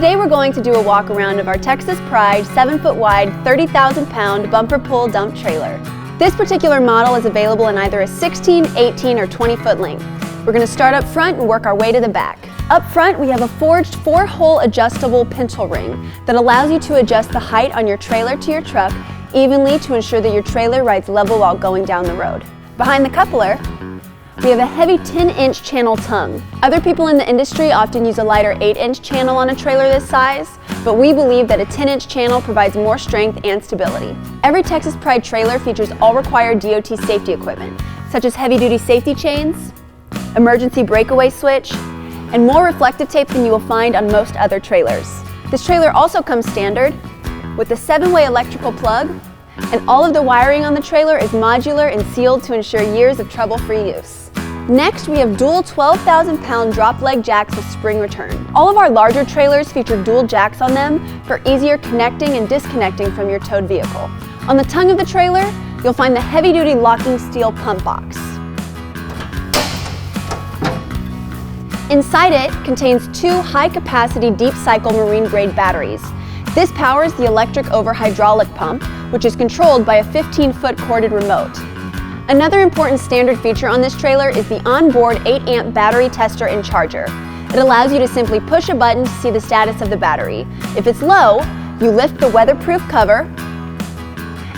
Today we're going to do a walk around of our Texas Pride 7-foot wide, 30,000-pound bumper pull dump trailer. This particular model is available in either a 16, 18, or 20-foot length. We're going to start up front and work our way to the back. Up front, we have a forged 4-hole adjustable pintle ring that allows you to adjust the height on your trailer to your truck evenly to ensure that your trailer rides level while going down the road. Behind the coupler, we have a heavy 10-inch channel tongue. Other people in the industry often use a lighter 8-inch channel on a trailer this size, but we believe that a 10-inch channel provides more strength and stability. Every Texas Pride trailer features all required DOT safety equipment, such as heavy-duty safety chains, emergency breakaway switch, and more reflective tape than you will find on most other trailers. This trailer also comes standard with a 7-way electrical plug, and all of the wiring on the trailer is modular and sealed to ensure years of trouble-free use. Next, we have dual 12,000-pound drop leg jacks with spring return. All of our larger trailers feature dual jacks on them for easier connecting and disconnecting from your towed vehicle. On the tongue of the trailer, you'll find the heavy-duty locking steel pump box. Inside it contains 2 high-capacity deep-cycle marine-grade batteries. This powers the electric over hydraulic pump, which is controlled by a 15-foot corded remote. Another important standard feature on this trailer is the onboard 8-amp battery tester and charger. It allows you to simply push a button to see the status of the battery. If it's low, you lift the weatherproof cover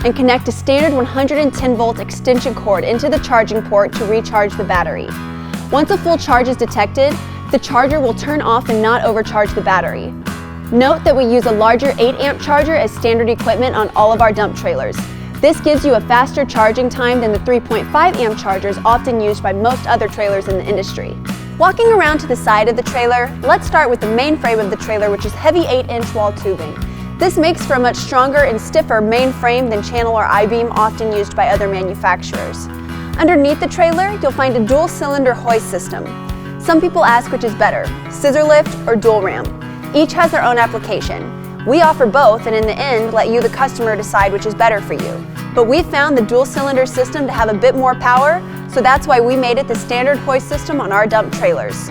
and connect a standard 110-volt extension cord into the charging port to recharge the battery. Once a full charge is detected, the charger will turn off and not overcharge the battery. Note that we use a larger 8-amp charger as standard equipment on all of our dump trailers. This gives you a faster charging time than the 3.5-amp chargers often used by most other trailers in the industry. Walking around to the side of the trailer, let's start with the main frame of the trailer, which is heavy 8-inch wall tubing. This makes for a much stronger and stiffer main frame than channel or I-beam often used by other manufacturers. Underneath the trailer, you'll find a dual-cylinder hoist system. Some people ask which is better, scissor lift or dual ram. Each has their own application. We offer both and in the end let you, the customer, decide which is better for you. But we found the dual-cylinder system to have a bit more power, so that's why we made it the standard hoist system on our dump trailers.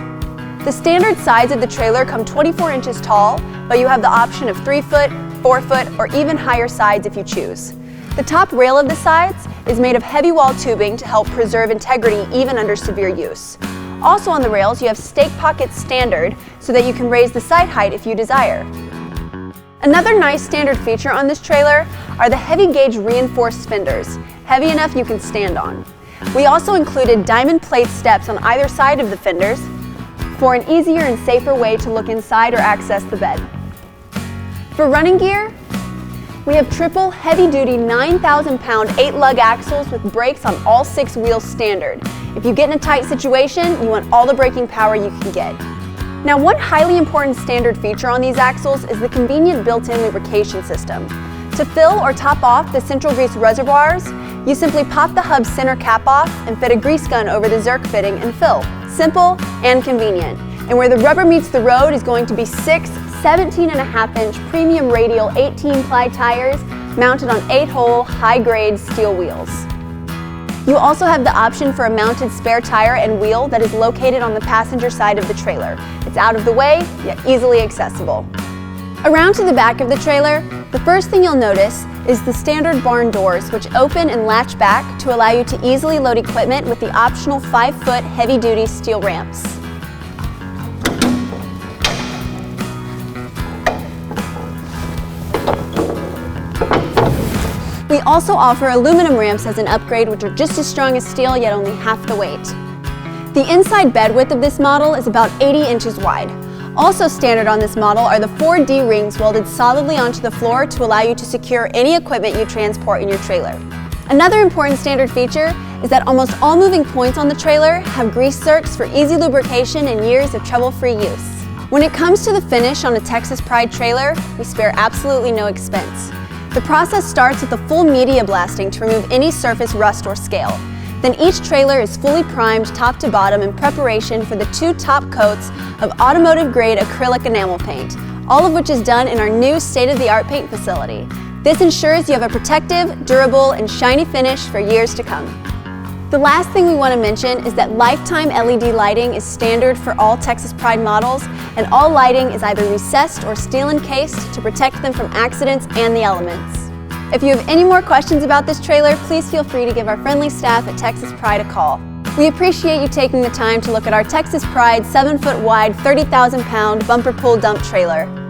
The standard sides of the trailer come 24 inches tall, but you have the option of 3-foot, 4-foot, or even higher sides if you choose. The top rail of the sides is made of heavy wall tubing to help preserve integrity even under severe use. Also on the rails, you have stake pockets standard so that you can raise the side height if you desire. Another nice standard feature on this trailer are the heavy gauge reinforced fenders, heavy enough you can stand on. We also included diamond plate steps on either side of the fenders for an easier and safer way to look inside or access the bed. For running gear, we have triple heavy-duty 9,000-pound 8-lug axles with brakes on all 6 wheels standard. If you get in a tight situation, you want all the braking power you can get. Now, one highly important standard feature on these axles is the convenient built-in lubrication system. To fill or top off the central grease reservoirs, you simply pop the hub's center cap off and fit a grease gun over the Zerk fitting and fill. Simple and convenient. And where the rubber meets the road is going to be 6 17.5-inch premium radial 18-ply tires mounted on 8-hole high-grade steel wheels. You also have the option for a mounted spare tire and wheel that is located on the passenger side of the trailer. It's out of the way, yet easily accessible. Around to the back of the trailer, the first thing you'll notice is the standard barn doors, which open and latch back to allow you to easily load equipment with the optional 5-foot heavy-duty steel ramps. We also offer aluminum ramps as an upgrade, which are just as strong as steel, yet only half the weight. The inside bed width of this model is about 80 inches wide. Also standard on this model are the 4 D-rings welded solidly onto the floor to allow you to secure any equipment you transport in your trailer. Another important standard feature is that almost all moving points on the trailer have grease zerks for easy lubrication and years of trouble-free use. When it comes to the finish on a Texas Pride trailer, we spare absolutely no expense. The process starts with a full media blasting to remove any surface rust or scale. Then each trailer is fully primed top to bottom in preparation for the 2 top coats of automotive-grade acrylic enamel paint, all of which is done in our new state-of-the-art paint facility. This ensures you have a protective, durable, and shiny finish for years to come. The last thing we want to mention is that lifetime LED lighting is standard for all Texas Pride models, and all lighting is either recessed or steel encased to protect them from accidents and the elements. If you have any more questions about this trailer, please feel free to give our friendly staff at Texas Pride a call. We appreciate you taking the time to look at our Texas Pride 7-foot wide, 30,000-pound bumper pull dump trailer.